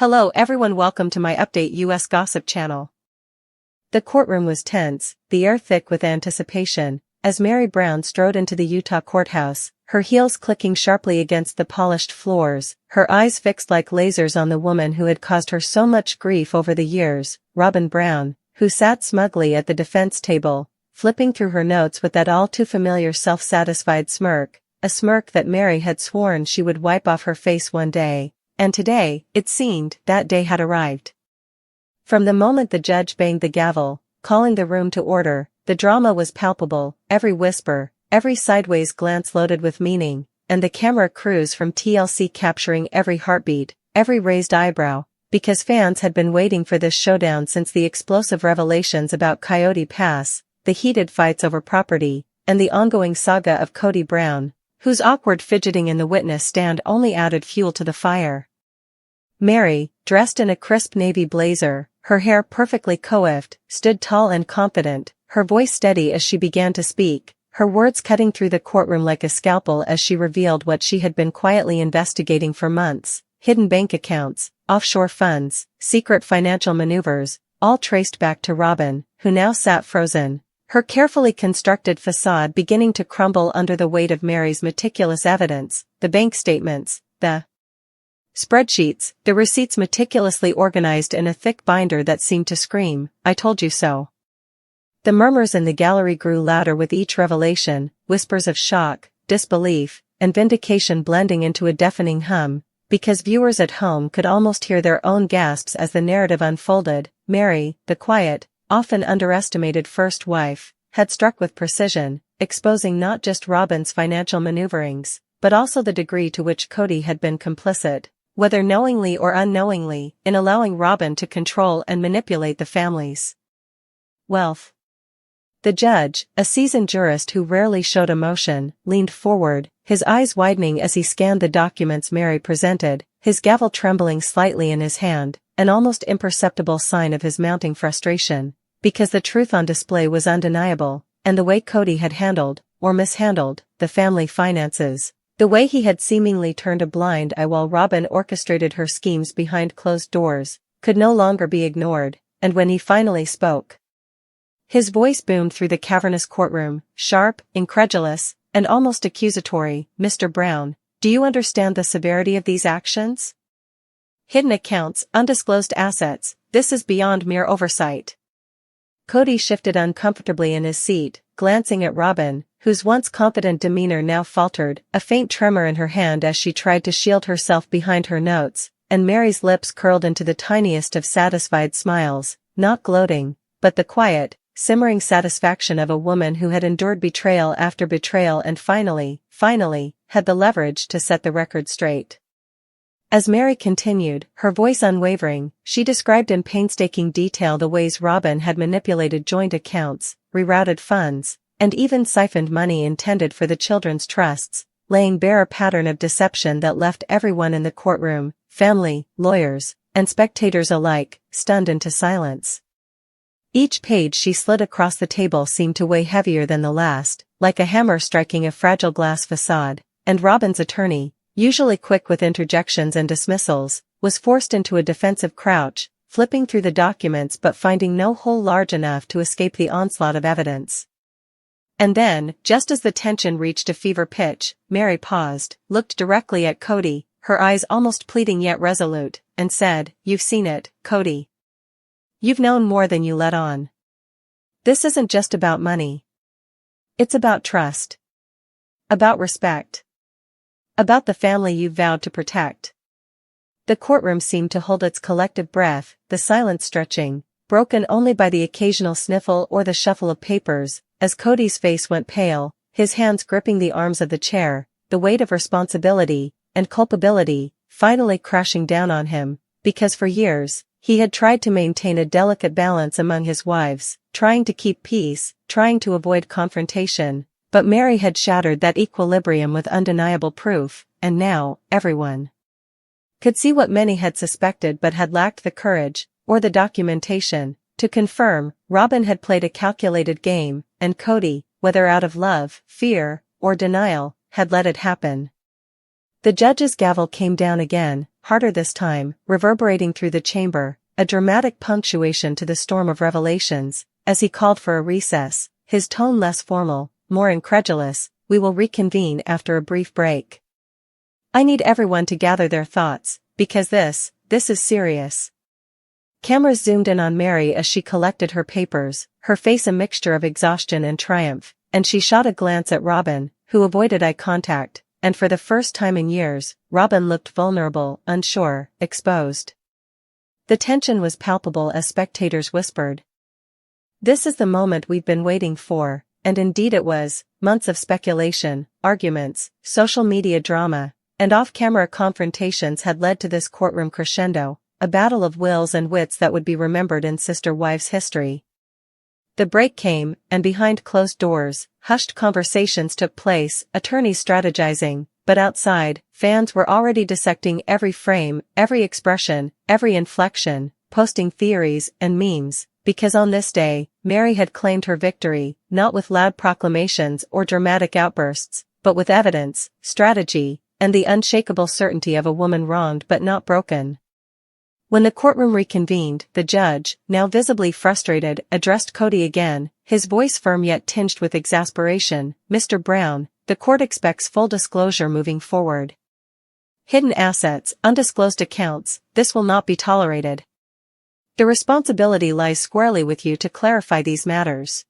Hello everyone, welcome to my update US gossip channel. The courtroom was tense, the air thick with anticipation, as Meri Brown strode into the Utah courthouse, her heels clicking sharply against the polished floors, her eyes fixed like lasers on the woman who had caused her so much grief over the years, Robyn Brown, who sat smugly at the defense table, flipping through her notes with that all-too-familiar self-satisfied smirk, a smirk that Meri had sworn she would wipe off her face one day. And today, it seemed, that day had arrived. From the moment the judge banged the gavel, calling the room to order, the drama was palpable, every whisper, every sideways glance loaded with meaning, and the camera crews from TLC capturing every heartbeat, every raised eyebrow, because fans had been waiting for this showdown since the explosive revelations about Coyote Pass, the heated fights over property, and the ongoing saga of Kody Brown, whose awkward fidgeting in the witness stand only added fuel to the fire. Meri, dressed in a crisp navy blazer, her hair perfectly coiffed, stood tall and confident, her voice steady as she began to speak, her words cutting through the courtroom like a scalpel as she revealed what she had been quietly investigating for months: hidden bank accounts, offshore funds, secret financial maneuvers, all traced back to Robyn, who now sat frozen, her carefully constructed facade beginning to crumble under the weight of Meri's meticulous evidence, the bank statements, the spreadsheets, the receipts meticulously organized in a thick binder that seemed to scream, "I told you so." The murmurs in the gallery grew louder with each revelation, whispers of shock, disbelief, and vindication blending into a deafening hum, because viewers at home could almost hear their own gasps as the narrative unfolded. Meri, the quiet, often underestimated first wife, had struck with precision, exposing not just Robyn's financial maneuverings, but also the degree to which Kody had been complicit, whether knowingly or unknowingly, in allowing Robyn to control and manipulate the family's wealth. The judge, a seasoned jurist who rarely showed emotion, leaned forward, his eyes widening as he scanned the documents Meri presented, his gavel trembling slightly in his hand, an almost imperceptible sign of his mounting frustration, because the truth on display was undeniable, and the way Kody had handled, or mishandled, the family finances, the way he had seemingly turned a blind eye while Robyn orchestrated her schemes behind closed doors, could no longer be ignored, and when he finally spoke, his voice boomed through the cavernous courtroom, sharp, incredulous, and almost accusatory. "Mr. Brown, do you understand the severity of these actions? Hidden accounts, undisclosed assets, this is beyond mere oversight." Kody shifted uncomfortably in his seat, glancing at Robyn, whose once confident demeanor now faltered, a faint tremor in her hand as she tried to shield herself behind her notes, and Meri's lips curled into the tiniest of satisfied smiles, not gloating, but the quiet, simmering satisfaction of a woman who had endured betrayal after betrayal and finally, had the leverage to set the record straight. As Meri continued, her voice unwavering, she described in painstaking detail the ways Robyn had manipulated joint accounts, rerouted funds, and even siphoned money intended for the children's trusts, laying bare a pattern of deception that left everyone in the courtroom, family, lawyers, and spectators alike, stunned into silence. Each page she slid across the table seemed to weigh heavier than the last, like a hammer striking a fragile glass facade, and Robyn's attorney, usually quick with interjections and dismissals, was forced into a defensive crouch, flipping through the documents but finding no hole large enough to escape the onslaught of evidence. And then, just as the tension reached a fever pitch, Meri paused, looked directly at Kody, her eyes almost pleading yet resolute, and said, "You've seen it, Kody. You've known more than you let on. This isn't just about money. It's about trust. About respect. About the family you've vowed to protect." The courtroom seemed to hold its collective breath, the silence stretching, broken only by the occasional sniffle or the shuffle of papers, as Kody's face went pale, his hands gripping the arms of the chair, the weight of responsibility and culpability finally crashing down on him, because for years, he had tried to maintain a delicate balance among his wives, trying to keep peace, trying to avoid confrontation, but Meri had shattered that equilibrium with undeniable proof, and now, everyone could see what many had suspected but had lacked the courage, or the documentation, to confirm. Robyn had played a calculated game, and Kody, whether out of love, fear, or denial, had let it happen. The judge's gavel came down again, harder this time, reverberating through the chamber, a dramatic punctuation to the storm of revelations. As he called for a recess, his tone less formal, more incredulous. We will reconvene after a brief break. I need everyone to gather their thoughts, because this is serious. Cameras zoomed in on Meri as she collected her papers, her face a mixture of exhaustion and triumph, and she shot a glance at Robyn, who avoided eye contact, and for the first time in years, Robyn looked vulnerable, unsure, exposed. The tension was palpable as spectators whispered. "This is the moment we've been waiting for," and indeed it was. Months of speculation, arguments, social media drama, and off-camera confrontations had led to this courtroom crescendo, a battle of wills and wits that would be remembered in sister wives history. The break came, and behind closed doors, hushed conversations took place, attorneys strategizing, but outside, fans were already dissecting every frame, every expression, every inflection, posting theories and memes, because on this day, Meri had claimed her victory, not with loud proclamations or dramatic outbursts, but with evidence, strategy, and the unshakable certainty of a woman wronged but not broken. When the courtroom reconvened, the judge, now visibly frustrated, addressed Kody again, his voice firm yet tinged with exasperation. "Mr. Brown, the court expects full disclosure moving forward. Hidden assets, undisclosed accounts, this will not be tolerated. The responsibility lies squarely with you to clarify these matters."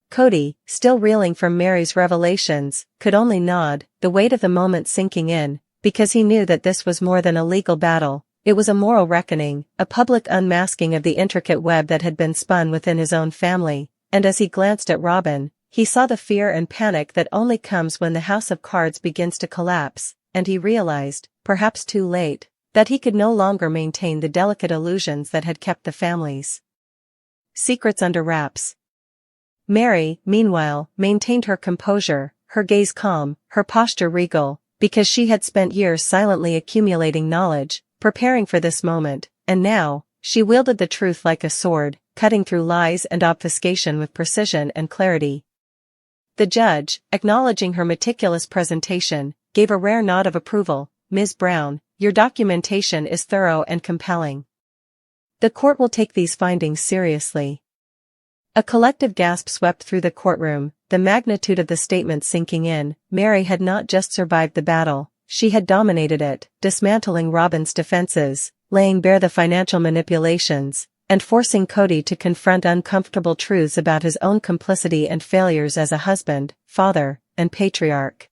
Kody, still reeling from Meri's revelations, could only nod, the weight of the moment sinking in, because he knew that this was more than a legal battle. It was a moral reckoning, a public unmasking of the intricate web that had been spun within his own family, and as he glanced at Robyn, he saw the fear and panic that only comes when the house of cards begins to collapse, and he realized, perhaps too late, that he could no longer maintain the delicate illusions that had kept the family's secrets under wraps. Meri, meanwhile, maintained her composure, her gaze calm, her posture regal, because she had spent years silently accumulating knowledge, preparing for this moment, and now, she wielded the truth like a sword, cutting through lies and obfuscation with precision and clarity. The judge, acknowledging her meticulous presentation, gave a rare nod of approval. "Ms. Brown, your documentation is thorough and compelling. The court will take these findings seriously." A collective gasp swept through the courtroom, the magnitude of the statement sinking in. Meri had not just survived the battle, she had dominated it, dismantling Robyn's defenses, laying bare the financial manipulations, and forcing Kody to confront uncomfortable truths about his own complicity and failures as a husband, father, and patriarch.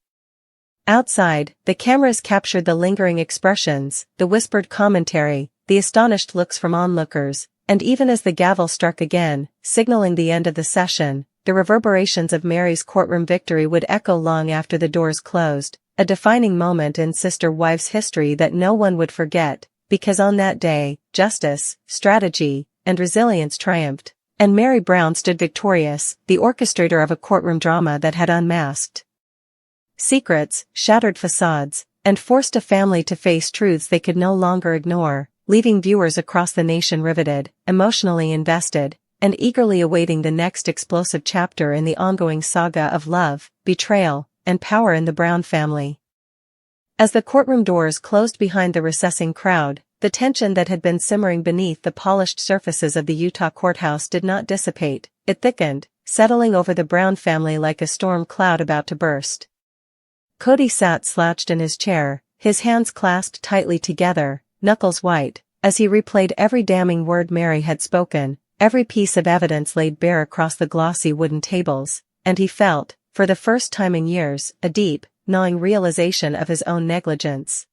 Outside, the cameras captured the lingering expressions, the whispered commentary, the astonished looks from onlookers, and even as the gavel struck again, signaling the end of the session, the reverberations of Meri's courtroom victory would echo long after the doors closed, a defining moment in sister wives history that no one would forget, because on that day, justice, strategy, and resilience triumphed, and Meri Brown stood victorious, the orchestrator of a courtroom drama that had unmasked secrets, shattered facades, and forced a family to face truths they could no longer ignore, leaving viewers across the nation riveted, emotionally invested, and eagerly awaiting the next explosive chapter in the ongoing saga of love, betrayal, and power in the Brown family. As the courtroom doors closed behind the recessing crowd, the tension that had been simmering beneath the polished surfaces of the Utah courthouse did not dissipate. It thickened, settling over the Brown family like a storm cloud about to burst. Kody sat slouched in his chair, his hands clasped tightly together, knuckles white, as he replayed every damning word Meri had spoken, every piece of evidence laid bare across the glossy wooden tables, and he felt, for the first time in years, a deep, gnawing realization of his own negligence.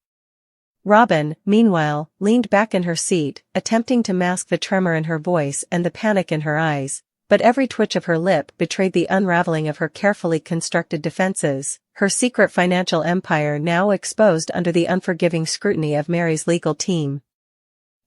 Robyn, meanwhile, leaned back in her seat, attempting to mask the tremor in her voice and the panic in her eyes, but every twitch of her lip betrayed the unraveling of her carefully constructed defenses, her secret financial empire now exposed under the unforgiving scrutiny of Meri's legal team.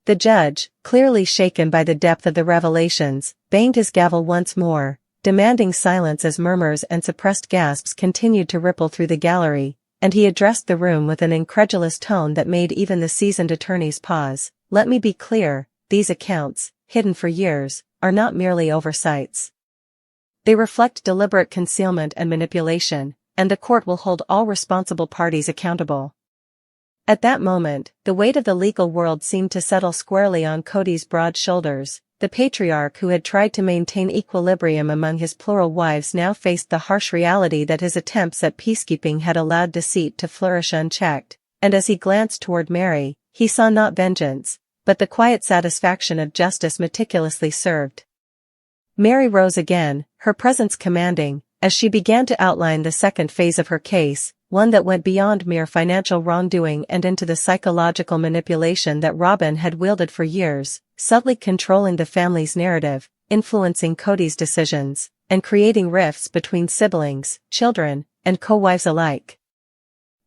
The judge, clearly shaken by the depth of the revelations, banged his gavel once more, demanding silence as murmurs and suppressed gasps continued to ripple through the gallery, and he addressed the room with an incredulous tone that made even the seasoned attorneys pause. "Let me be clear, these accounts, hidden for years, are not merely oversights. They reflect deliberate concealment and manipulation, and the court will hold all responsible parties accountable." At that moment, the weight of the legal world seemed to settle squarely on Kody's broad shoulders. The patriarch who had tried to maintain equilibrium among his plural wives now faced the harsh reality that his attempts at peacekeeping had allowed deceit to flourish unchecked, and as he glanced toward Meri, he saw not vengeance, but the quiet satisfaction of justice meticulously served. Meri rose again, her presence commanding, as she began to outline the second phase of her case, one that went beyond mere financial wrongdoing and into the psychological manipulation that Robyn had wielded for years, subtly controlling the family's narrative, influencing Kody's decisions, and creating rifts between siblings, children, and co-wives alike.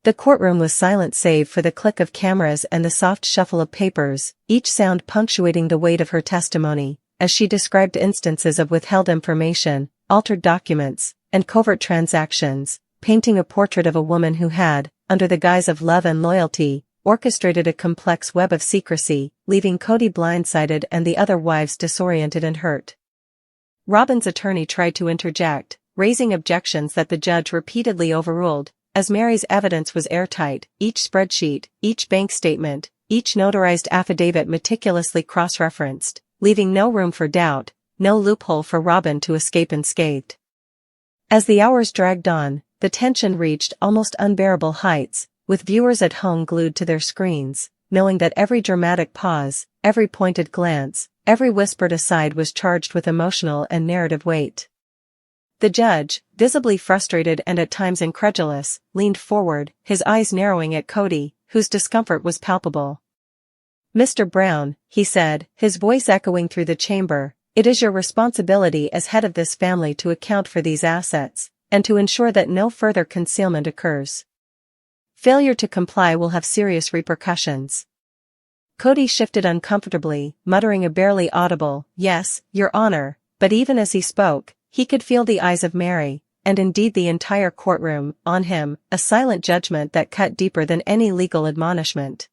The courtroom was silent save for the click of cameras and the soft shuffle of papers, each sound punctuating the weight of her testimony, as she described instances of withheld information, altered documents, and covert transactions, painting a portrait of a woman who had, under the guise of love and loyalty, orchestrated a complex web of secrecy, leaving Kody blindsided and the other wives disoriented and hurt. Robyn's attorney tried to interject, raising objections that the judge repeatedly overruled, as Meri's evidence was airtight, each spreadsheet, each bank statement, each notarized affidavit meticulously cross-referenced, leaving no room for doubt, no loophole for Robyn to escape unscathed. As the hours dragged on, the tension reached almost unbearable heights, with viewers at home glued to their screens, knowing that every dramatic pause, every pointed glance, every whispered aside was charged with emotional and narrative weight. The judge, visibly frustrated and at times incredulous, leaned forward, his eyes narrowing at Kody, whose discomfort was palpable. "Mr. Brown," he said, his voice echoing through the chamber, "it is your responsibility as head of this family to account for these assets, and to ensure that no further concealment occurs. Failure to comply will have serious repercussions." Kody shifted uncomfortably, muttering a barely audible, "Yes, Your Honor," but even as he spoke, he could feel the eyes of Meri, and indeed the entire courtroom, on him, a silent judgment that cut deeper than any legal admonishment.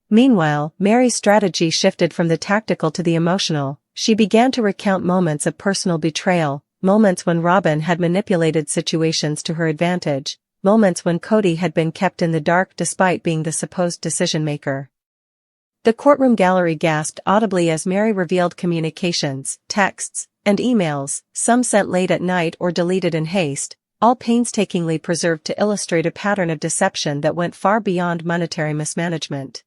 Meanwhile, Meri's strategy shifted from the tactical to the emotional. She began to recount moments of personal betrayal, moments when Robyn had manipulated situations to her advantage, moments when Kody had been kept in the dark despite being the supposed decision-maker. The courtroom gallery gasped audibly as Meri revealed communications, texts, and emails, some sent late at night or deleted in haste, all painstakingly preserved to illustrate a pattern of deception that went far beyond monetary mismanagement.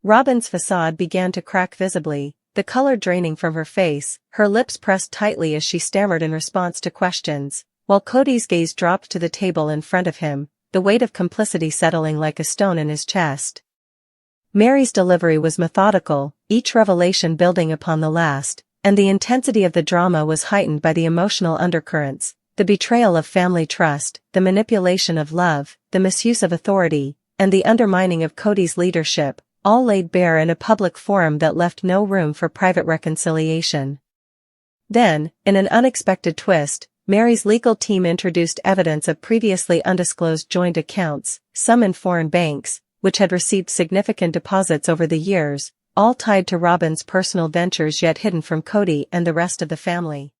Robyn's facade began to crack visibly, the color draining from her face, her lips pressed tightly as she stammered in response to questions, while Kody's gaze dropped to the table in front of him, the weight of complicity settling like a stone in his chest. Meri's delivery was methodical, each revelation building upon the last, and the intensity of the drama was heightened by the emotional undercurrents, the betrayal of family trust, the manipulation of love, the misuse of authority, and the undermining of Kody's leadership, all laid bare in a public forum that left no room for private reconciliation. Then, in an unexpected twist, Meri's legal team introduced evidence of previously undisclosed joint accounts, some in foreign banks, which had received significant deposits over the years, all tied to Robyn's personal ventures yet hidden from Kody and the rest of the family.